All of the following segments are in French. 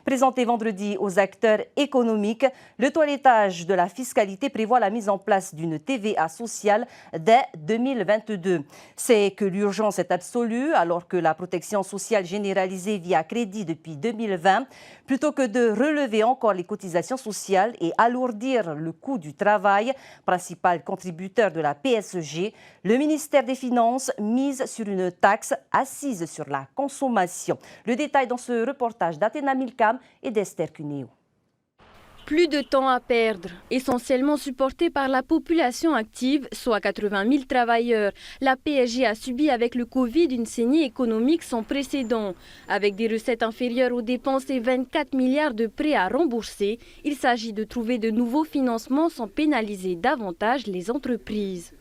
Présenté vendredi aux acteurs économiques, le toilettage de la fiscalité prévoit la mise en place d'une TVA sociale dès 2022. C'est que l'urgence est absolue alors que la protection sociale généralisée via crédit depuis 2020, plutôt que de relever encore les cotisations sociales et alourdir le coût du travail, principal contributeur de la PSG, le ministère des Finances mise sur une taxe assise sur la consommation. Le détail dans ce reportage d'Athéna Milcam et d'Esther Cuneo. Plus de temps à perdre, essentiellement supporté par la population active, soit 80 000 travailleurs. La PSG a subi avec le Covid une saignée économique sans précédent. Avec des recettes inférieures aux dépenses et 24 milliards de prêts à rembourser, il s'agit de trouver de nouveaux financements sans pénaliser davantage les entreprises.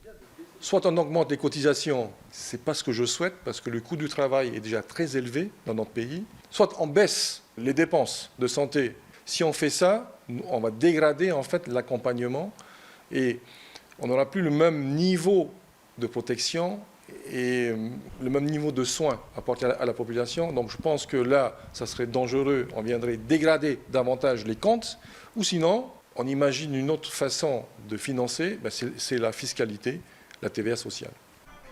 Soit on augmente les cotisations, ce n'est pas ce que je souhaite parce que le coût du travail est déjà très élevé dans notre pays. Soit on baisse les dépenses de santé. Si on fait ça, on va dégrader en fait l'accompagnement et on n'aura plus le même niveau de protection et le même niveau de soins apportés à la population. Donc je pense que là, ça serait dangereux, on viendrait dégrader davantage les comptes. Ou sinon, on imagine une autre façon de financer, c'est la fiscalité, la TVA sociale.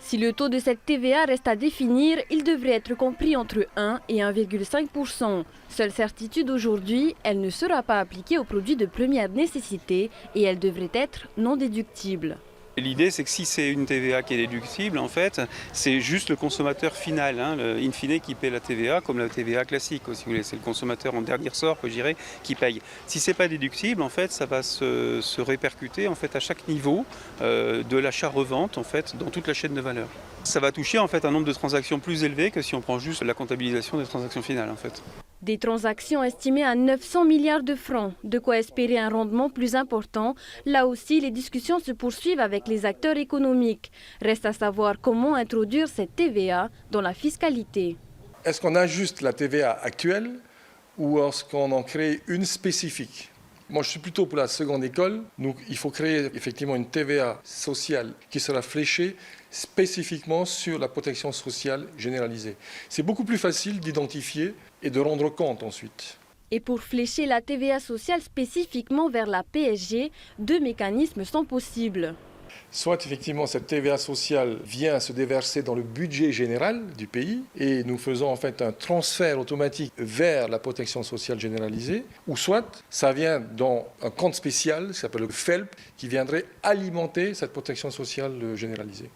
Si le taux de cette TVA reste à définir, il devrait être compris entre 1 et 1,5 %. Seule certitude aujourd'hui, elle ne sera pas appliquée aux produits de première nécessité et elle devrait être non déductible. L'idée, c'est que si c'est une TVA qui est déductible, en fait, c'est juste le consommateur final, le in fine, qui paie la TVA, comme la TVA classique, si vous voulez. C'est le consommateur en dernier ressort, je dirais, qui paye. Si c'est pas déductible, en fait, ça va se répercuter en fait à chaque niveau de l'achat-revente, en fait, dans toute la chaîne de valeur. Ça va toucher en fait un nombre de transactions plus élevé que si on prend juste la comptabilisation des transactions finales, en fait. Des transactions estimées à 900 milliards de francs, de quoi espérer un rendement plus important. Là aussi, les discussions se poursuivent avec les acteurs économiques. Reste à savoir comment introduire cette TVA dans la fiscalité. Est-ce qu'on ajuste la TVA actuelle ou est-ce qu'on en crée une spécifique ? Moi, je suis plutôt pour la seconde école. Donc, il faut créer effectivement une TVA sociale qui sera fléchée spécifiquement sur la protection sociale généralisée. C'est beaucoup plus facile d'identifier et de rendre compte ensuite. Et pour flécher la TVA sociale spécifiquement vers la PSG, 2 mécanismes sont possibles. Soit effectivement cette TVA sociale vient se déverser dans le budget général du pays et nous faisons en fait un transfert automatique vers la protection sociale généralisée, ou soit ça vient dans un compte spécial, qui s'appelle le FELP, qui viendrait alimenter cette protection sociale généralisée.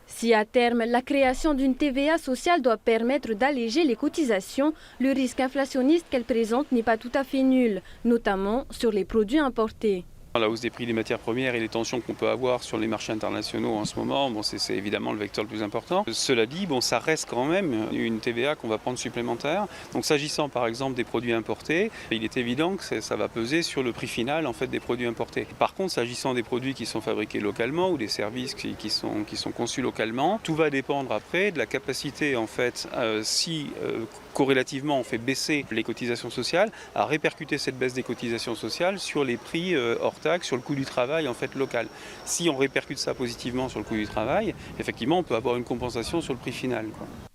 Si à terme, la création d'une TVA sociale doit permettre d'alléger les cotisations, le risque inflationniste qu'elle présente n'est pas tout à fait nul, notamment sur les produits importés. La hausse des prix des matières premières et les tensions qu'on peut avoir sur les marchés internationaux en ce moment, c'est évidemment le vecteur le plus important. Cela dit, ça reste quand même une TVA qu'on va prendre supplémentaire. Donc s'agissant par exemple des produits importés, il est évident que ça va peser sur le prix final en fait, des produits importés. Par contre, s'agissant des produits qui sont fabriqués localement ou des services qui sont conçus localement, tout va dépendre après de la capacité en fait, corrélativement on fait baisser les cotisations sociales, à répercuter cette baisse des cotisations sociales sur les prix hors taxe, sur le coût du travail en fait local. Si on répercute ça positivement sur le coût du travail, effectivement on peut avoir une compensation sur le prix final.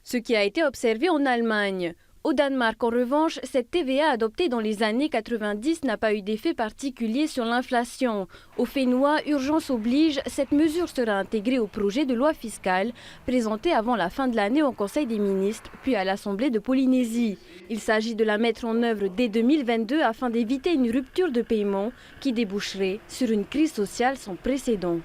Ce qui a été observé en Allemagne. Au Danemark, en revanche, cette TVA adoptée dans les années 90 n'a pas eu d'effet particulier sur l'inflation. Au Fénois, urgence oblige, cette mesure sera intégrée au projet de loi fiscale présenté avant la fin de l'année au Conseil des ministres, puis à l'Assemblée de Polynésie. Il s'agit de la mettre en œuvre dès 2022 afin d'éviter une rupture de paiement qui déboucherait sur une crise sociale sans précédent.